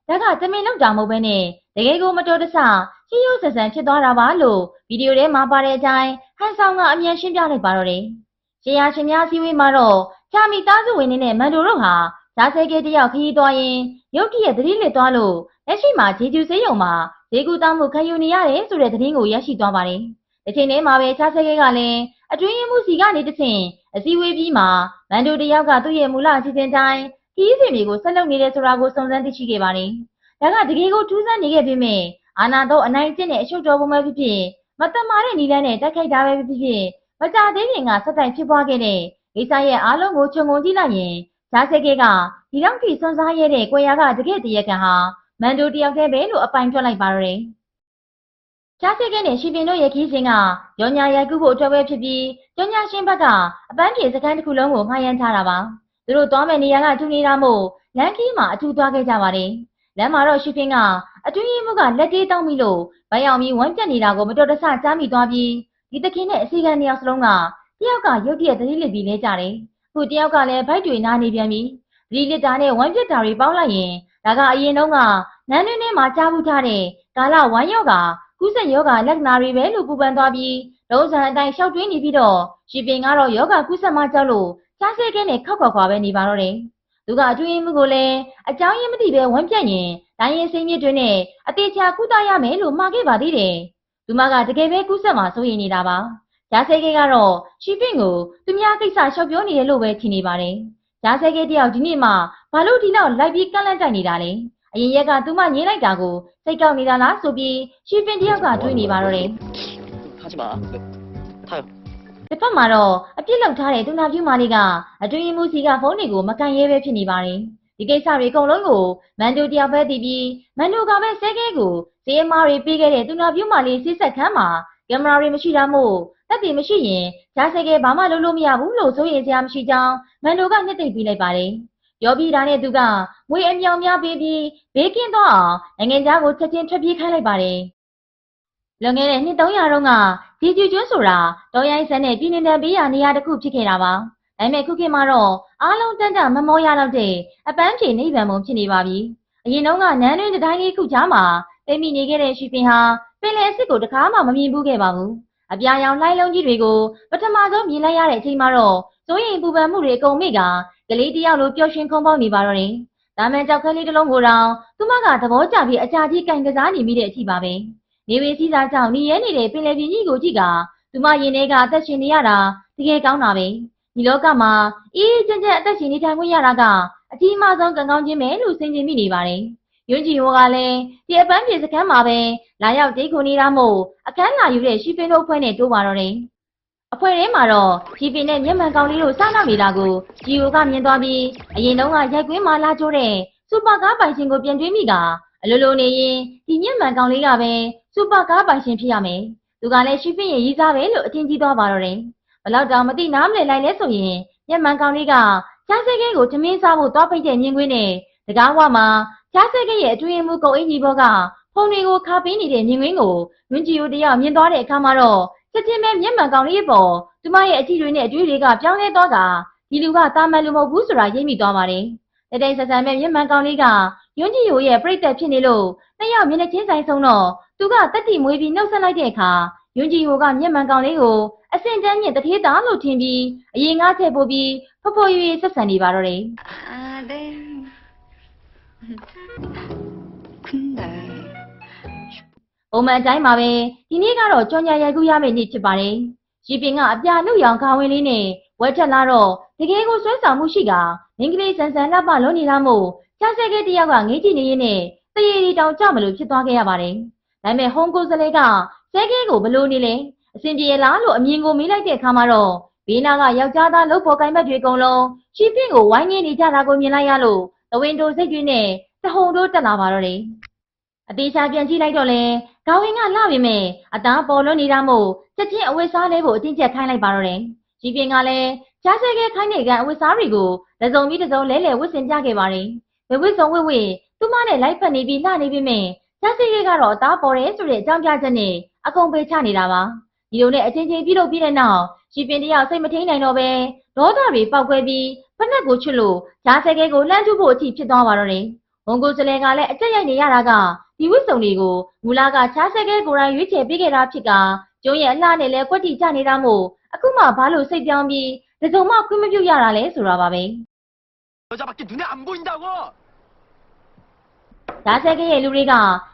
ဲဒါကတမင်လောက်တာမဟုတ်ဘဲနဲ့တကယ်ကိုမတော်တဆရှင်းရုပ်ဆန်ဆန်ဖြစ်သွားတာပါလို့ဗီဒီယိုထဲမှာပါတဲ့အတိုင်းဟန်ဆောင်ကအမြန်ရှင်းပြလိုက်ပါတော့တယ်ရှေးရရှင်များစည်းဝေးမှာတော့ချာမီသားစုဝင်နေနဲ့မန်တိုတို့ဟာဓာတ်ဆဲကဲတယောက်ခရီးသွားရင်ရုတ်တရက်သတိလစ်သွားလို့လက်ရှိမှာဂျေဂျူဆေးရုံမှာဈေးကူတောင်းမှုခံယူနေရတယ်ဆိုတဲ့သတင်းကိုရရှိသွားပါတယ်။ဒီချိန်ထဲမှာပဲချားဆဲကဲကလည်းအတွင်းမှုစီကနေတဆင့်အစည်းအဝေးပြီးမှမန်တိုတယောက်ကသူ့ရဲ့မူလအစီအစဉ်တိုင်းခရီးစဉ်တွေကိုဆက်လုပ်နေတယ်ဆိုတာကိုစုံစမ်းသိရှိခဲ့ပါတယ်။ဒါကတကယ်ကိုထူးဆန်းနေခဲ့ပေမဲ့အာနာတော့အနိုင်ကျင့်တဲ့အရှုပ်တော်ပုံပဲဖြစ်ဖြစ်မတမာတဲ့နီလန်းနဲ့တိုက်ခိုက်တာပဲဖြစ်ဖြစ်မကြသေးခင်ကဆက်တိုက်ဖြစ်ပွားခဲ့တဲ့ကိစ္စရဲ့အားလုံးကိုခြုံငုံကြည့်လိုက်ရင်ဂျားဆဲကဲကဒီလောက်ထိစွန့်စားရတဲ့ကွယ်ရာကတကယ်တရကန်ဟာမန်တိုတယောက်တည်းပဲလို့အပိုင်ထွက်လိုက်ပါတော့တယ်။ဂျားဆဲကဲနဲ့ရှင်ပင်တို့ရဲ့ခီးစဉ်ကရောညာရိုက်ကူးဖို့အတွက်ပဲဖြစ်ပြီးကျောင်းညာရှင်ဘက်ကအပန်းဖြေစခန်းတစ်ခုလုံးကိုငှားရမ်းထားတာပါ။သူတို့သွားမယ့်နေရာကထူနေတာမို့လမ်းခီးမှာအထူသွားခဲ့ကြပါတယ်။လမ်းမှာတော့ရှင်ပင်ကအတွင်းရေးမှုကလက်သေးတောင်းပြီးလို့ဗိုင်းအောင်ပြီးဝမ်းပြက်နေတာကိုမတော်တဆကြားမိသွားပြီးဒီတခင်နဲ့အစီကံနှစ်ယောက်စလုံးကတယောက်ကရုတ်တရက်သတိလစ်ပြီးလဲကြတယ်။ခုတယောက်ကလည်းဗိုက်တွေနားနေပြန်ပြီ။ဒီလစ်တာနဲ့ဝမ်းပြက်တာတွေပေါင်းလိုက်ရင်ဒါကအရင်တုန်းကနန်းတွင်းထဲမှာကြားဘူးထားတဲ့ကာလဝမ်းယောဂကုသယောဂလက္ခဏာတွေပဲလို့ပူပန်သွားပြီးလုံးစံအတိုင်းရှောက်တွင်းနေပြီးတော့ရှင်ပင်ကတော့ယောဂကုသမှကြောက်လို့ချားဆဲကဲနဲ့ခောက်ခွာခွာပဲနေပါတော့တယ်။ သူ သူကအကျွေးမှုကိုလည်းအကြောင်းရင်းမသိပဲဝမ်းပြက်ရင်တိုင်းရင်စိမ့်မြစ်တွင်နဲ့အသေးချာကုသရမယ်လို့မှာခဲ့ပါသေးတယ်။သူမကတကယ်ပဲကူးဆက်မှာစိုးရိမ်နေတာပါ။ဂျာဆဲကဲကတော့ရှီပင့်ကိုသူများကိစ္စရှောက်ပြောနေတယ်လို့ပဲထင်နေပါတယ်။ဂျာဆဲကဲတယောက်ဒီနေ့မှဘာလို့ဒီလောက်လိုက်ပြီးကန့်လန့်တိုက်နေတာလဲ။အရင်ရက်ကသူမငြင်းလိုက်တာကိုစိတ်ကောက်နေတာလားဆိုပြီးရှီပင့်တယောက်ကတွေးနေပါတော့တယ်။ 하지 마. 타요. တစ်ဖက်မှာတော့အပြစ်လောက်ထားတဲ့သူနာပြုမလေးကအတွင်းမှုစီကဖုန်းတွေကိုမကန်ရဲပဲဖြစ်နေပါတယ်။ဒီကိစ္စတွေအကုန်လုံးကိုမန်တိုတယောက်ပဲတည်ပြီးမန်တိုကပဲဆဲကဲကိုစေအမားတွေပေးခဲ့တဲ့သူနာပြုမလေးစစ်ဆက်ခန်းမှာကင်မရာတွေမရှိတာမို့တက်တယ်မရှိရင်ဂျာဆဲကဲဘာမှလုပ်လို့မရဘူးလို့ဆိုရင်စရာမရှိကြောင်းမန်တိုကညှစ်သိပ်ပြီးလိုက်ပါတယ်။ပြောပြီးတာနဲ့သူကငွေအမြောင်များပေးပြီးဘေးကင်းသွားအောင်နိုင်ငံသားကိုချက်ချင်းထွက်ပြေးခိုင်းလိုက်ပါတယ်။လွန်ခဲ့တဲ့နှစ်300တုန်းကဒီကျူကျွန်းဆိုတာတော်ရိုင်းဆန်းနဲ့ပြည်နယ်ပေးရာနေရာတစ်ခုဖြစ်ခဲ့တာပါ။ဒါပေမဲ့ခုခေတ်မှာတော့အားလုံးတန်းတန်းမမောရတော့တဲ့အပန်းဖြေနိဗ္ဗာန်ပုံဖြစ်နေပါပြီ။အရင်တုန်းကနန်းတွင်းတိုင်းလေးခုကြားမှာတိတ်မိနေခဲ့တဲ့ရှီပင်ဟာပင်လယ်အစ်စ်ကိုတစ်ခါမှမမြင်ဘူးခဲ့ပါဘူး။အပြာရောင်လှိုင်းလုံးကြီးတွေကိုပထမဆုံးမြင်လိုက်ရတဲ့အချိန်မှာတော့စိုးရိမ်ပူပန်မှုတွေအကုန်မေ့ကကလေးတယောက်လိုပျော်ရွှင်ခုန်ပေါက်နေပါတော့တယ်။ဒါမှန်ကြောက်ကလေးတစ်လုံးကိုတောင်သူမကသဘောကျပြီးအကြာကြီးကင်ကစားနေမိတဲ့အထိပါပဲ။နေဝေစီးစားကြောင့်နေရဲနေတဲ့ပင်လယ်ပြင်ကြီးကိုကြည့်ကသူမရင်ထဲကအသက်ရှင်နေရတာတကယ်ကောင်းတာပဲဒီလောကမှာအေးချမ်းချမ်းအသက်ရှင်နေထိုင်ခွင့်ရတာကအကြီးအမားဆုံးကံကောင်းခြင်းပဲလို့ဆင်ခြင်မိနေပါတယ်ယွန်းဂျီဟိုကလည်းဒီအပန်းပြေစခန်းမှာပဲလာရောက်တိတ်ခုနေတာမို့အခန်းလာယူတဲ့ရှီပင်တို့ဖွဲ့နဲ့တိုးပါတော့တယ်အဖွဲ့ထဲမှာတော့ရှီပင်နဲ့မျက်မှန်ကောင်လေးတို့စောင့်နေတာကိုဂျီဟိုကမြင်သွားပြီးအရင်တုန်းကရိုက်ကွင်းမှာလာကြိုးတဲ့စူပါကားပိုင်ရှင်ကိုပြန်တွေးမိကအလိုလိုနေရင်ဒီမျက်မှန်ကောင်လေးကပဲစူပါကားပိုင်ရှင်ဖြစ်ရမယ်သူကလည်းရှီပင်ရဲ့ရီးစားပဲလို့အထင်ကြီးသွားပါတော့တယ်ဘလောက်တောင်မသိနားမလည်လိုက်လဲဆိုရင်မျက်မှန်ကောင်လေးကချားစဲကဲကိုထမင်းစားဖို့သွားပိတ်တဲ့မြင်ကွင်းနဲ့တကားဝမှာချားစဲကဲရဲ့အတွင်းမှုကုံအင်ကြီးဘောကဖုန်တွေကိုခါပေးနေတဲ့မြင်ကွင်းကိုဝင်းဂျီယိုတယောက်မြင်သွားတဲ့အခါမှာတော့ချက်ချင်းပဲမျက်မှန်ကောင်လေးပေါ်သူမရဲ့အကြည့်တွေနဲ့အတွေးတွေကပြောင်းလဲသွားတာဒီလူကတာမန်လူမဟုတ်ဘူးဆိုတာရိပ်မိသွားပါတယ်တတိယဆက်ဆံမဲ့မျက်မှန်ကောင်လေးကယွန်းဂျီယိုရဲ့ပြိတ္တဖြစ်နေလို့နှစ်ယောက်မျက်နှာချင်းဆိုင်ဆုံးတော့သူကတက်တီမွေးပြီးနှုတ်ဆက်လိုက်တဲ့အခါယွန်းဂျီဟိုကမျက်မှန်ကောင်လေးကိုအစင်တန်းမြင့်တထေးသားလို့ထင်ပြီးအရင်ငါထည့်ပို့ပြီးဖဖိုးရွေဆက်ဆံနေပါတော့တယ်아, 네. 근데 ပုံမှန်အတိုင်းပါပဲဒီနေ့ကတော့ကြောင်ညာရိုက်ကူးရမယ့်နေ့ဖြစ်ပါတယ်ရှီပင်ကအပြာနှုတ်ရောင်ခေါင်းဝင်းလေးနဲ့ဝက်ထက်လာတော့တကယ်ကိုဆွဲဆောင်မှုရှိကမင်္ဂလိဆန်ဆန်လှပလုံးနေတာမို့ချားဆဲကဲတယောက်ကငေးကြည့်နေရင်းနဲ့တရေရီတောင်ကြမလို့ဖြစ်သွားခဲ့ရပါတယ်ဒါပေမဲ့ဟုံကိုစလဲကဆဲကဲကိုဘလို့နေလဲအစင်ပြေလားလို့အမြင်ကိုမေးလိုက်တဲ့အခါမှာတော့ဘေးနာကယောက်ျားသားလှုပ်ဖို့ကိုင်ဘက်တွေအကုန်လုံးရှီပင်ကိုဝိုင်းငင်းနေကြတာကိုမြင်လိုက်ရလို့သဝင်းတိုစိတ်တွေနဲ့တဟုန်တိုးတက်လာပါတော့တယ်အသေးချာပြန်ကြည့်လိုက်တော့လေခေါင်းဝင်းကလှပေမဲ့အသားပေါ်လွန်နေတာမို့ချက်ချင်းအဝတ်စားလဲဖို့အတင်းကျပ်ခိုင်းလိုက်ပါတော့တယ်ရှီပင်ကလည်းချားဆဲကဲခိုင်းနေကအဝတ်စားတွေကိုတစုံပြီးတစုံလဲလဲဝတ်ဆင်ပြခဲ့ပါတယ်ဝတ်စုံဝတ်သူမနဲ့လိုက်ဖက်နေပြီးလှနေပြီမဲ့ချားဆဲကဲကတော့အသားပေါ်တယ်ဆိုတဲ့အကြောင်းပြချက်နဲ့အကုန်ပေးချနေတာပါဒီလိုနဲ့အချင်းချင်းပြုလုပ်ပြီးတဲ့နောက်ရှီပင်တယောက်စိတ်မထိန်နိုင်တော့ပဲဒေါသတွေပေါက်ကွဲပြီးဖက်နှက်ကိုချွတ်လို့ဂျားဆဲကဲကိုလှမ်းထုဖို့အထိဖြစ်သွားပါတော့တယ်။ဝန်ကိုစလဲကလည်းအကြက်ရိုက်နေရတာကဒီဝစ်စုံတွေကိုမူလာကချားဆဲကဲကိုယ်တိုင်ရွေးချယ်ပေးခဲ့တာဖြစ်ကကျုံးရဲ့အလှနဲ့လဲကွက်တီချနေတာမို့အခုမှဘာလို့စိတ်ပြောင်းပြီးတစုံမှခွင့်မပြုရတာလဲဆိုတာပါပဲ။ 여자밖에 눈에 안 보인다고! ဒါဆဲကရဲ့လူတွေက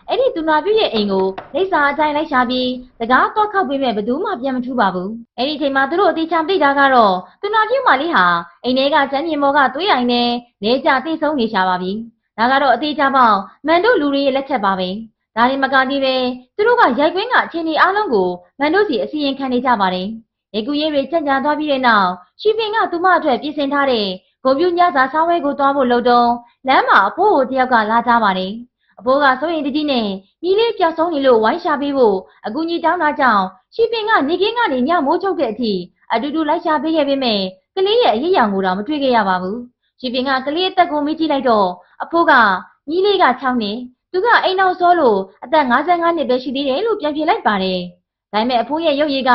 အဲ့ဒီသူနာပြုရဲ့အိမ်ကိုလိပ်စာအတိုင်းလိုက်ရှာပြီးစကားတော့ခောက်ပေးမဲ့ဘသူမှပြန်မထူးပါဘူးအဲ့ဒီအချိန်မှာသူတို့အသေးချာသိတာကတော့သူနာပြုမလေးဟာအိမ်ထဲကချမ်းမြေမော်ကသွေးရိုင်နဲ့လဲကျသိဆုံးနေရှာပါပြီဒါကတော့အသေးချာပေါင်းမန်တို့လူတွေရဲ့လက်ချက်ပါပဲဒါရင်မကတိပဲသူတို့ကရိုက်ကွင်းကအချင်းကြီးအားလုံးကိုမန်တို့စီအစီရင်ခံနေကြပါတယ်ရေကူရဲတွေကြံ့ကြာသွားပြီးတဲ့နောက်ရှီပင်ကသူမအတွက်ပြင်ဆင်ထားတဲ့ဂုံပြူညစာစားဝဲကိုသွားဖို့လုပ်တော့လမ်းမှာအဖိုးကိုတယောက်ကလာကြပါတယ်အဖိုးကစိုးရင်တကြီးနဲ့ညီလေးပြောက်ဆုံးနေလို့ဝိုင်းရှာပေးဖို့အကူကြီးတောင်းတာကြောင့်ရှီပင်ကနေကင်းကနေညမိုးချုပ်တဲ့အထိအတူတူလိုက်ရှာပေးခဲ့ပေမဲ့ကလေးရဲ့အရေးရောင်ကိုတော့မတွေ့ခဲ့ရပါဘူးရှီပင်ကကလေးအသက်ကိုမေးကြည့်လိုက်တော့အဖိုးကညီလေးက6နှစ်သူကအိမ်အောင်စောလို့အသက်55နှစ်ပဲရှိသေးတယ်လို့ပြန်ပြလိုက်ပါတယ်ဒါပေမဲ့အဖိုးရဲ့ရုပ်ရည်က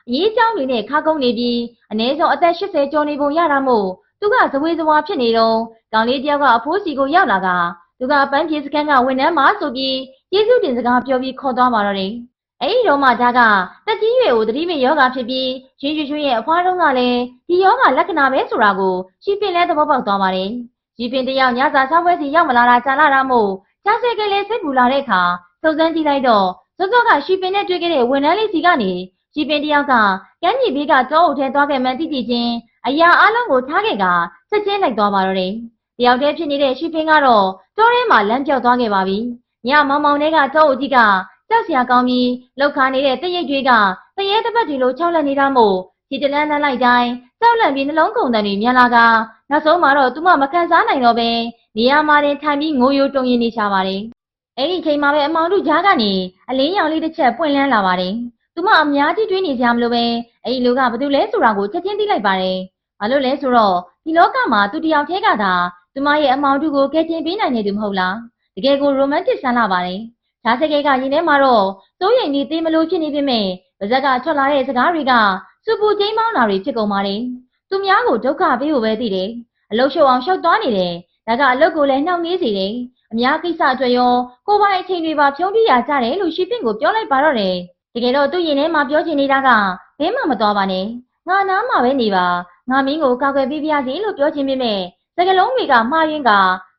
အရေးကြောင်းတွေနဲ့ခါကုန်းနေပြီးအနည်းဆုံးအသက်80ကျော်နေပုံရတာမို့သူကဇဝေဇဝါဖြစ်နေတော့ကောင်လေးတယောက်ကအဖိုးစီကိုရောက်လာကသူကပန်းပြေစခန်းကဝန်ထမ်းမဆိုပြီးကျေးဇူးတင်စကားပြောပြီးခေါ်သွားပါတော့တယ်။အဲဒီတော့မှဒါကတက်ကြီးရွယ်ကိုသတိမေ့ယောဂဖြစ်ပြီးရွှေရဲ့အဖွားတုံးကလည်းဒီယောဂလက္ခဏာပဲဆိုတာကိုရှီပင်လဲသဘောပေါက်သွားပါတယ်။ ရွှေပင်တယောက်ညစာဆောက်ပွဲစီရောက်မလာတာကြာလာတာမို့ချားဆဲကလေးစိတ်ပူလာတဲ့အခါစုံစမ်းကြည့်လိုက်တော့စောစောကရွှေပင်နဲ့တွေ့ခဲ့တဲ့ဝန်ထမ်းလေးစီကနေရွှေပင်တယောက်ကကမ်းခြေဘေးကတောအုပ်ထဲသွားခဲ့မှန်းသိကြည့်ချင်းအရာအလုံးကိုထားခဲ့ကချက်ချင်းလိုက်သွားပါတော့တယ်။တယောက်တည်းဖြစ်နေတဲ့ရွှေပင်ကတော့တောထဲမှာလမ်းပြောက်သွားခဲ့ပါပြီ။ညမောင်မောင်တွေကတောအုပ်ကြီးကကြောက်စရာကောင်းပြီးလောက်ခါနေတဲ့တရိပ်တွေကတရေတပတ်တွေလိုခြောက်လက်နေတာမို့ဒီတလန်းလန်းလိုက်တိုင်းကြောက်လန့်ပြီးနှလုံးကုန်တဲ့တွေမြန်လာကနောက်ဆုံးမှာတော့သူမမကန်စားနိုင်တော့ပဲနေရာမှာတင်ထိုင်ပြီးငိုယိုတုံရင်နေချပါတယ်။အဲ့ဒီချိန်မှာပဲအမောင်တို့ကြားကနေအလင်းရောင်လေးတစ်ချက်ပွင့်လန်းလာပါတယ်။သူမအများကြီးတွေးနေကြမလို့ပဲအဲ့ဒီလူကဘာလို့လဲဆိုတာကိုချက်ချင်းသိလိုက်ပါတယ်။ဘာလို့လဲဆိုတော့ဒီလောကမှာသူတယောက်တည်းကသာသူမရဲ့အမောင်တို့ကိုကယ်တင်ပေးနိုင်နေသူမဟုတ်လား။တကယ်ကိုရိုမန်တစ်ဆန်းလာပါတယ်။ဓာတ်စကဲကရင်ထဲမှာတော့စိုးရိမ်နေသေးမလို့ဖြစ်နေပေမဲ့ပါဇက်ကထွက်လာတဲ့စကားတွေကစူပူကျိမ်းမောင်းတာတွေဖြစ်ကုန်ပါတယ်။သူများကိုဒုက္ခပေးဖို့ပဲသိတယ်။အလုတ်ရှုပ်အောင်ရှုပ်သွားနေတယ်။ဒါကအလုတ်ကိုလည်းနှောင့်နှေးစေတယ်။အများကိစ္စအတွက်ရောကိုယ်ပိုင်အချိန်တွေပါဖြုံးပြရကြတယ်လို့ရှိပင့်ကိုပြောလိုက်ပါတော့တယ်။တကယ်တော့သူ့ရင်ထဲမှာပြောချင်နေတာကဘဲမှမတော်ပါနဲ့။ငါနားမှာပဲနေပါ။ငါမင်းကိုကောက်ွယ်ပေးပြရစီလို့ပြောချင်ပေမဲ့စကလုံးတွေကမှားရင်းက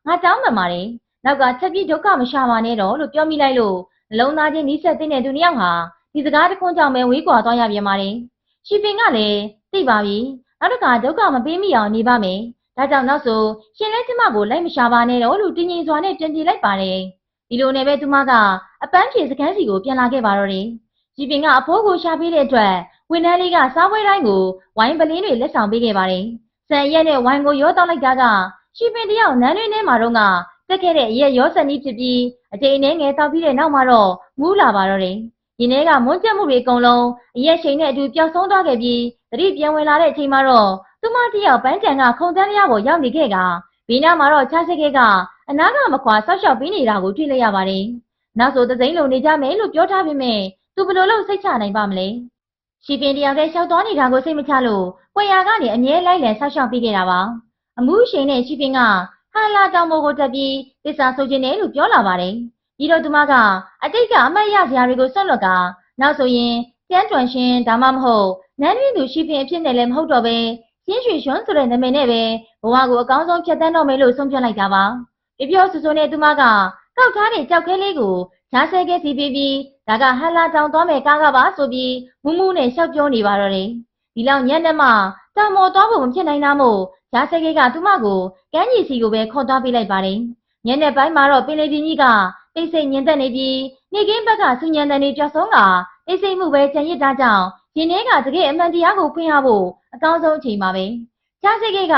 ငါတောင်းပန်ပါတယ်။နောက်ကချက်ပြီးဒုက္ခမရှာပါနဲ့တော့လို့ပြောမိလိုက်လို့နှလုံးသားချင်းနှိစက်တဲ့သူနှစ်ယောက်ဟာဒီစကားတခွန်းကြောင့်ပဲဝေးကွာသွားရပြန်ပါတယ်။ရှိပင်ကလည်းသိပါပြီ။နောက်တစ်ခါဒုက္ခမပေးမိအောင်နေပါမယ်။ဒါကြောင့်နောက်ဆိုရှင်လဲကျမကိုလိုက်မရှာပါနဲ့တော့လို့တင်းငင်စွာနဲ့ပြန်ပြေးလိုက်ပါတယ်။ဒီလိုနဲ့ပဲသူမကအပန်းဖြေစကန်းစီကိုပြန်လာခဲ့ပါတော့တယ်။ရှိပင်ကအဖိုးကိုရှာပေးတဲ့အတွက်ဝန်ထမ်းလေးကစားပွဲတိုင်းကိုဝိုင်းပလင်းတွေလက်ဆောင်ပေးခဲ့ပါတယ်။စံရက်နဲ့ဝိုင်းကိုရောတောက်လိုက်တာကရှိပင်တယောက်နန်းတွင်းထဲမှာတော့တက်ခဲ့တဲ့အရက်ရောစက်နီးဖြစ်ပြီးအချိန်နဲ့ငယ်တောက်ပြီးတဲ့နောက်မှာတော့မူးလာပါတော့တယ်။ဒီနေ့ကမွန်းကျက်မှုတွေအကုန်လုံးအရက်ချိန်နဲ့အတူပျောက်ဆုံးသွားခဲ့ပြီးသတိပြန်ဝင်လာတဲ့အချိန်မှာတော့သူမတယောက်ပန်းချံကခုံတန်းလျားပေါ်ရောက်နေခဲ့ကဘေးနားမှာတော့ချားစက်ကကအနားကမခွာဆောက်ရှောက်ပေးနေတာကိုတွေ့လိုက်ရပါတယ်။နောက်ဆိုသစိမ်းလုံနေကြမယ်လို့ပြောထားပေမဲ့သူဘယ်လိုလုပ်စိတ်ချနိုင်ပါမလဲ။ရှိပင်တယောက်တည်းရှောက်သွားနေတာကိုစိတ်မချလို့ပွေရာကနေအမြဲလိုက်လံဆောက်ရှောက်ပေးခဲ့တာပါ။အမှုရှိန်နဲ့ရှိပင်ကဟာလာတောင်ပေါ်ကိုတက်ပြီးသစ္စာဆိုခြင်းနဲ့လို့ပြောလာပါတယ်။ဒီတော့သူမကအတိတ်ကအမတ်ရစရာတွေကိုဆွတ်လွတ်ကနောက်ဆိုရင်ကျန်းကျွမ်းရှင်ဒါမှမဟုတ်နန်းရင်းသူရှိပင်အဖြစ်နဲ့လည်းမဟုတ်တော့ပဲရင်းရွှေရွှွန်းဆိုတဲ့နာမည်နဲ့ပဲဘဝကိုအကောင်းဆုံးဖြတ်သန်းတော့မယ်လို့ဆုံးဖြတ်လိုက်တာပါ။ပြပြောဆူဆူနဲ့သူမကကောက်ထားတဲ့ကြောက်ခဲလေးကိုဈာဆဲခဲစီပေးပြီးဒါကဟာလာတောင်သွားမယ်ကားကပါဆိုပြီးမူးမူးနဲ့ရှောက်ပြောနေပါတော့တယ်။ဒီလောက်ညံ့နဲ့မှတောင်မော်သွားဖို့မဖြစ်နိုင်တာမို့ဈာဆဲခဲကသူမကိုကမ်းကြီးစီကိုပဲခေါ်သွားပေးလိုက်ပါတယ်။ညနေပိုင်းမှာတော့ပင်လေပြင်းကြီးကတိတ်ဆိတ်ညင်သက်နေပြီးနေကင်းဘက်ကဆူညံတဲ့နေပြောက်ဆုံးကတိတ်ဆိတ်မှုပဲကြံရစ်တာကြောင့်ရင်ထဲကတကယ်အမှန်တရားကိုဖွင့်ရဖို့အကောင်းဆုံးအချိန်ပါပဲ။ချားစိတ်က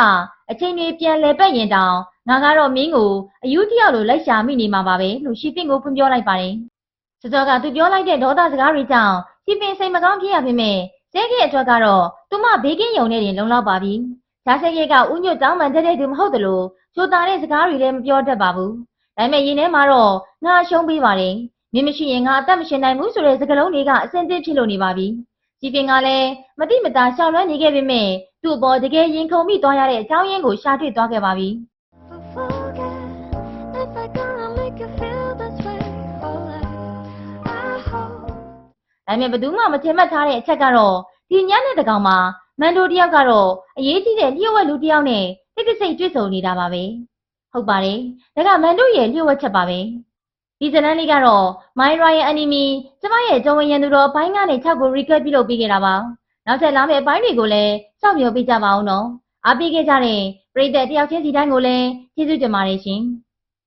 အချိန်တွေပြန်လဲပတ်ရင်တောင်ငါကတော့မင်းကိုအယူတယောက်လိုလိုက်ရှာမိနေမှာပါပဲလို့ရှိပင်ကိုဖွင့်ပြောလိုက်ပါတယ်။စောစောကသူပြောလိုက်တဲ့ဒေါသစကားတွေကြောင့်ရှိပင်စိတ်မကောင်းဖြစ်ရပေမဲ့ကျဲခဲ့အတွက်ကတော့သူမဘေးကင်းယုံနဲ့တင်လုံလောက်ပါပြီ။ချားစိတ်ကဥညွတ်တောင်းမှန်တဲ့သူမဟုတ်သလိုချိုးသားတဲ့စကားတွေလည်းမပြောတတ်ပါဘူး။ဒါပေမဲ့ရင်ထဲမှာတော့ငါရှုံးပေးပါတယ်။မင်းမရှိရင်ငါအသက်မရှင်နိုင်ဘူးဆိုတဲ့စကားလုံးတွေကအစင်သစ်ဖြစ်လို့နေပါပြီ။ဒီပင်ကလည်းမတိမတာရှောင်လွှမ်းနေခဲ့ပေမဲ့သူ့အပေါ်တကယ်ရင်ခုန်မိသွားရတဲ့အကြောင်းရင်းကိုရှာတွေ့သွားခဲ့ပါပြီ။ဒါပေမဲ့ဘယ်သူမှမထင်မှတ်ထားတဲ့အချက်ကတော့ဒီညနဲ့တကောင်မှာမန်တိုတယောက်ကတော့အရေးကြီးတဲ့လျှို့ဝှက်လူတယောက်နဲ့တိတ်တဆိတ်တွေ့ဆုံနေတာပါပဲ။ဟုတ်ပါတယ်။ဒါကမန်တိုရဲ့လျှို့ဝှက်ချက်ပါပဲ။ဒီဇလန်လေးကတော့ My Royal Enemy ကျမရဲ့ကြုံဝင်ရန်သူတော်ဘိုင်းကနေ6ကို recap ပြုလုပ်ပေးခဲ့တာပါ။နောက်ထပ်လာမယ့်အပိုင်းတွေကိုလည်းစောင့်မျှော်ပေးကြပါဦးနော်။အားပေးခဲ့ကြတဲ့ပရိသတ်တယောက်ချင်းစီတိုင်းကိုလည်းကျေးဇူးတင်ပါတယ်ရှင်။